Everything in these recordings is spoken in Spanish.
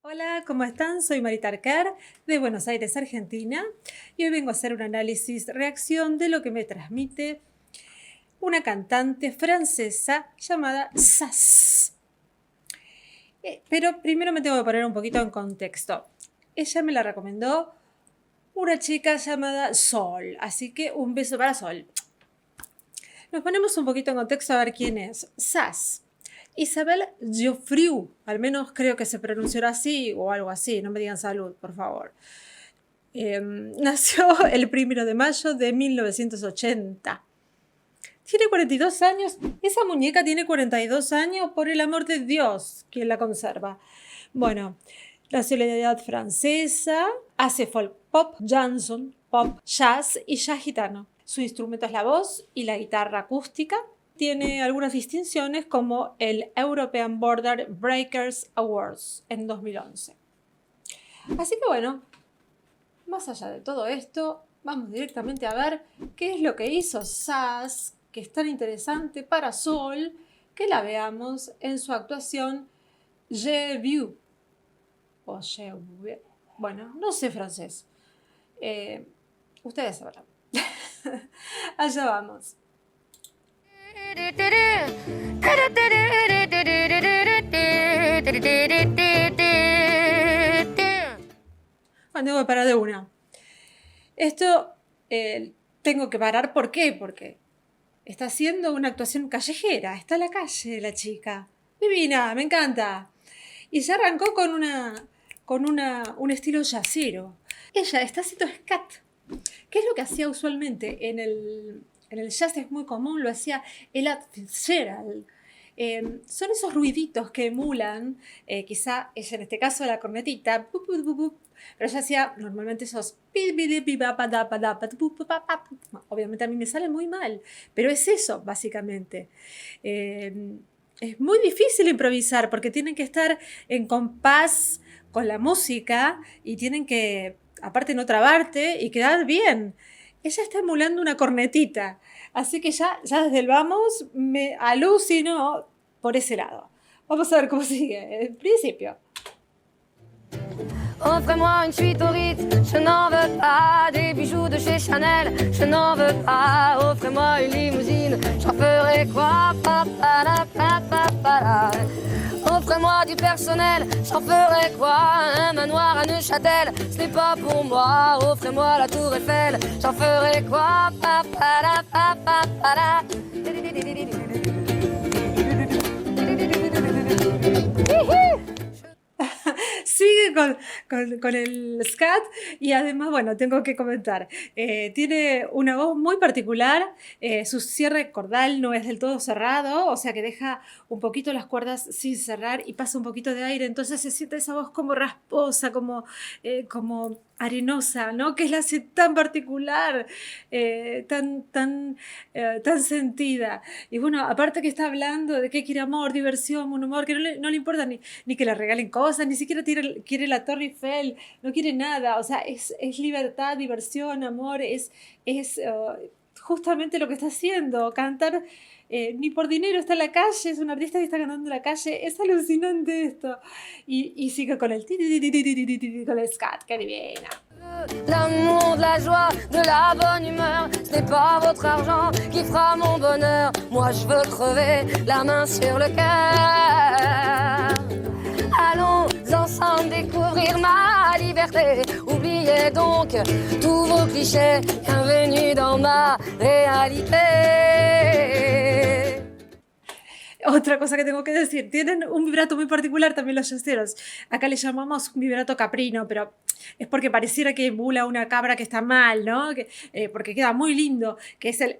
Hola, ¿cómo están? Soy Marita Arquer de Buenos Aires, Argentina, y hoy vengo a hacer un análisis reacción de lo que me transmite una cantante francesa llamada Sass. Pero primero me tengo que poner un poquito en contexto. Ella me la recomendó una chica llamada Sol, así que un beso para Sol. Nos ponemos un poquito en contexto a ver quién es. Sass. Isabelle Geoffriou, al menos creo que se pronunció así o algo así, no me digan salud, por favor. Nació el 1 de mayo de 1980. Tiene 42 años. Esa muñeca tiene 42 años, por el amor de Dios, ¿quién la conserva? Bueno, nacionalidad francesa, hace folk pop, chanson, pop, jazz y jazz gitano. Su instrumento es la voz y la guitarra acústica. Tiene algunas distinciones como el European Border Breakers Awards en 2011. Así que bueno, más allá de todo esto, vamos directamente a ver qué es lo que hizo Sass, que es tan interesante para Sol, que la veamos en su actuación J'ai vu. O J'ai vu. Bueno, no sé francés. Ustedes sabrán. Allá vamos. Bueno, tengo que parar de una. Esto tengo que parar, ¿por qué? Porque está haciendo una actuación callejera, está en la calle la chica. Divina, me encanta. Y se arrancó con un estilo jazzero. Ella está haciendo scat. ¿Qué es lo que hacía usualmente? En el jazz es muy común, lo hacía Ella Fitzgerald. Son esos ruiditos que emulan, quizá es en este caso la cornetita, pero ella hacía normalmente esos. Obviamente a mí me sale muy mal, pero es eso básicamente. Es muy difícil improvisar porque tienen que estar en compás con la música y tienen que, aparte, no trabarte y quedar bien. Ella está emulando una cornetita, así que ya desde el vamos me alucinó por ese lado. Vamos a ver cómo sigue. El principio. Offrez-moi une suite au Ritz, je n'en veux pas. Des bijoux de chez Chanel, je n'en veux pas. Offrez-moi une limousine, j'en ferai quoi? Offrez-moi du personnel, j'en ferai quoi? Un manoir à Neuchâtel, ce n'est pas pour moi. Offrez-moi la tour Eiffel, j'en ferai quoi? Sigue con el scat y además, bueno, tengo que comentar, tiene una voz muy particular, su cierre cordal no es del todo cerrado, o sea que deja un poquito las cuerdas sin cerrar y pasa un poquito de aire, entonces se siente esa voz como rasposa, como arenosa, ¿no? Que la hace tan particular, tan sentida. Y bueno, aparte que está hablando de que quiere amor, diversión, un humor, que no le importa ni que le regalen cosas, ni siquiera quiere la Torre Eiffel, no quiere nada. O sea, es libertad, diversión, amor, es justamente lo que está haciendo. Cantar ni por dinero, está en la calle, es un artista que está cantando en la calle, es alucinante esto. Y sigue con el con el scat, qué divina. L'amour, de la joie, de la bonne humeur, ce n'est pas votre argent qui fera mon bonheur. Moi je veux crever la main sur le cœur. Allons ensemble découvrir ma liberté. Oubliez donc tous vos clichés. Bienvenue dans ma réalité. Otra cosa que tengo que decir, tienen un vibrato muy particular también los jazzeros. Acá le llamamos un vibrato caprino, pero es porque pareciera que emula una cabra que está mal, ¿no? Porque queda muy lindo, que es el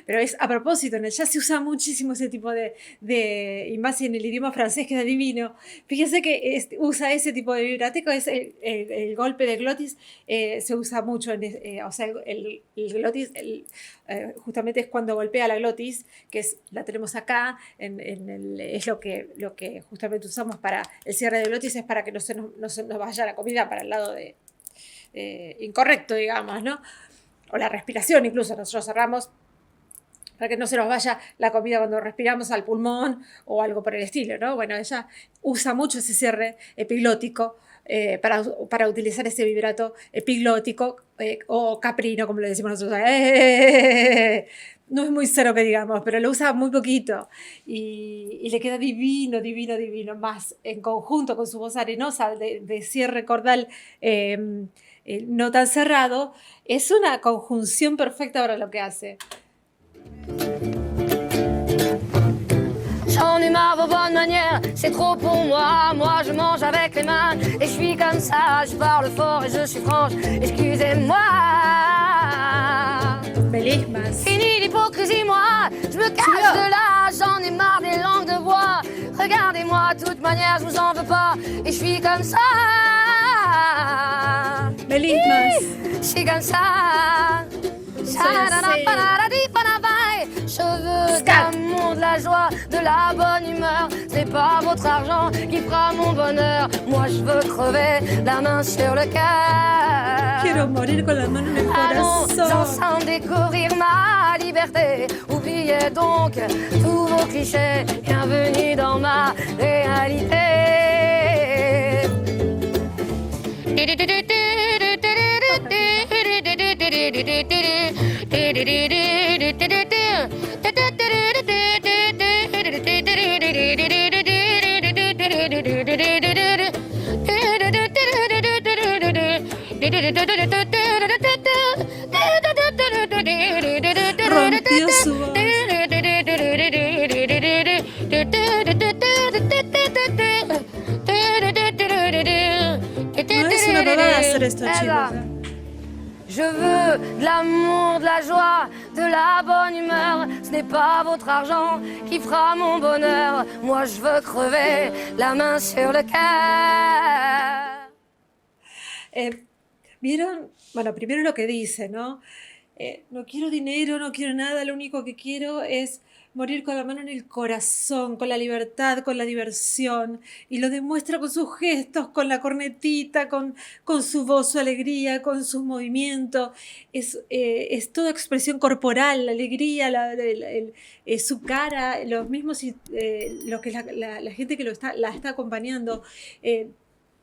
pero es a propósito, en el jazz se usa muchísimo ese tipo y más en el idioma francés, que es divino. Fíjense que usa ese tipo de vibrático, es el golpe de glotis, se usa mucho, o sea, el glotis, justamente es cuando golpea la glotis, que es la tenemos acá, es lo que justamente usamos para el cierre de glotis, es para que no se nos vaya la comida para el lado incorrecto, digamos, ¿no? O la respiración incluso, nosotros cerramos para que no se nos vaya la comida cuando respiramos al pulmón o algo por el estilo, ¿no? Bueno, ella usa mucho ese cierre epiglótico para utilizar ese vibrato epiglótico o caprino, como le decimos nosotros. No es muy cero que digamos, pero lo usa muy poquito y le queda divino, divino, divino, más en conjunto con su voz arenosa de cierre cordal no tan cerrado, es una conjunción perfecta para lo que hace. J'en ai marre vos bonnes manières, c'est trop pour moi. Moi je mange avec les mains et je suis comme ça. Je parle fort et je suis franche, excusez-moi. Melismas. Fini l'hypocrisie, moi, je me cache de là. J'en ai marre des langues de bois. Regardez-moi, de toute manière, je vous en veux pas. Et je suis comme ça. Melismas. Je suis comme ça. Je veux de l'amour, de la joie, de la bonne humeur. C'est pas votre argent qui fera mon bonheur. Moi je veux crever la main sur le cœur. Quiero morir con la mano en el corazón. Allons ensemble découvrir ma liberté. Oubliez donc tous vos clichés. Bienvenue dans ma réalité. Rompió su voz. No es una pavada hacer esto, chicos. Je veux de l'amour, de la joie, de la bonne humeur. Ce n'est pas votre argent qui fera mon bonheur. Moi, je veux crever la main sur le cœur. ¿Vieron? Bueno, primero lo que dice, ¿no? No quiero dinero, no quiero nada, lo único que quiero es morir con la mano en el corazón, con la libertad, con la diversión, y lo demuestra con sus gestos, con la cornetita, con su voz, su alegría, con sus movimientos. Es toda expresión corporal, la alegría, su cara, los mismos, lo que la gente que la está acompañando.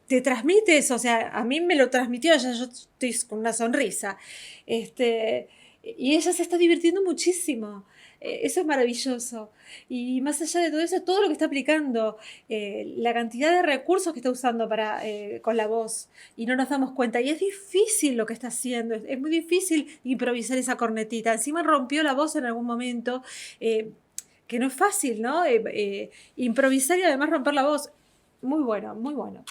Te transmite eso, o sea, a mí me lo transmitió, ya yo estoy con una sonrisa, y ella se está divirtiendo muchísimo, eso es maravilloso, y más allá de todo eso, todo lo que está aplicando, la cantidad de recursos que está usando con la voz, y no nos damos cuenta, y es difícil lo que está haciendo, es muy difícil improvisar esa cornetita, encima rompió la voz en algún momento, que no es fácil, ¿no? Improvisar y además romper la voz, muy bueno, muy bueno.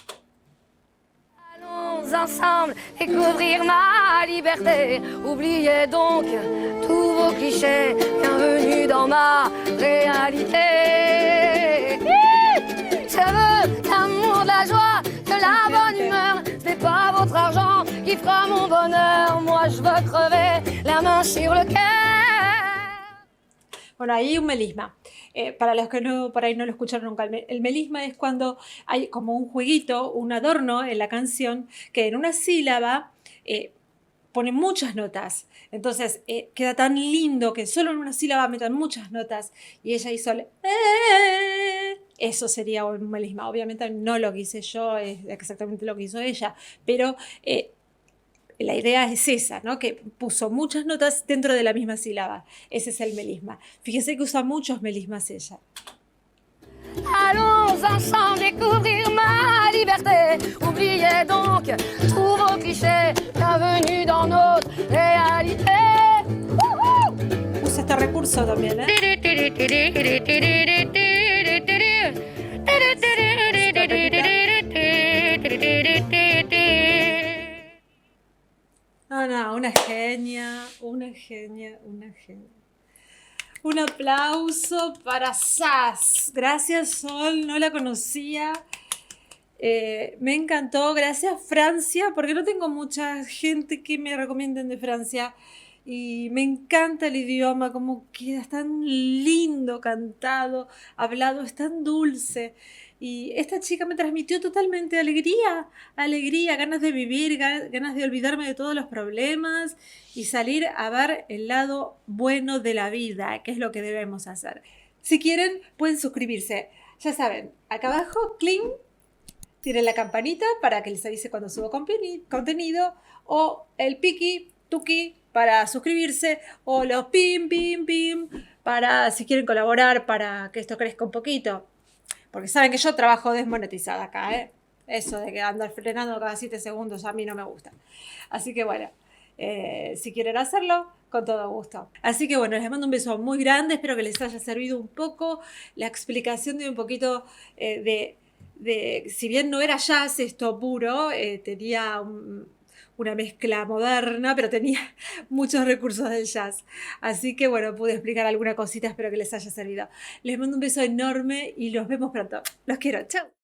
Allons ensemble découvrir ma liberté. Oubliez donc tous vos clichés. Bienvenue dans ma réalité. Je veux l'amour, de la joie, de la bonne humeur. Ce n'est pas votre argent qui fera mon bonheur. Moi je veux crever la main sur le cœur. Bueno, ahí un melisma. Para los que por ahí no lo escucharon nunca, el melisma es cuando hay como un jueguito, un adorno en la canción que en una sílaba pone muchas notas. Entonces queda tan lindo que solo en una sílaba metan muchas notas y ella hizo el eso sería un melisma. Obviamente no lo que hice yo, es exactamente lo que hizo ella, pero la idea es esa, ¿no? Que puso muchas notas dentro de la misma sílaba. Ese es el melisma. Fíjese que usa muchos melismas ella. Allons ensemble découvrir ma liberté. Oubliez donc tous vos clichés. Bienvenue dans notre réalité. Usa este recurso también, ¿eh? No, una genia, una genia, una genia. Un aplauso para Sass. Gracias, Sol, no la conocía. Me encantó. Gracias, Francia, porque no tengo mucha gente que me recomienden de Francia. Y me encanta el idioma, como queda, es tan lindo cantado, hablado, es tan dulce. Y esta chica me transmitió totalmente alegría, alegría, ganas de vivir, ganas de olvidarme de todos los problemas y salir a ver el lado bueno de la vida, que es lo que debemos hacer. Si quieren, pueden suscribirse. Ya saben, acá abajo, cling, tienen la campanita para que les avise cuando subo contenido, o el piki, tuki, para suscribirse, o los pim, pim, pim, para si quieren colaborar para que esto crezca un poquito. Porque saben que yo trabajo desmonetizada acá, ¿eh? Eso de que andar frenando cada 7 segundos a mí no me gusta. Así que bueno, si quieren hacerlo, con todo gusto. Así que bueno, les mando un beso muy grande, espero que les haya servido un poco la explicación de un poquito si bien no era jazz esto puro, tenía una mezcla moderna, pero tenía muchos recursos del jazz. Así que bueno, pude explicar alguna cosita, espero que les haya servido. Les mando un beso enorme y los vemos pronto. Los quiero, chao.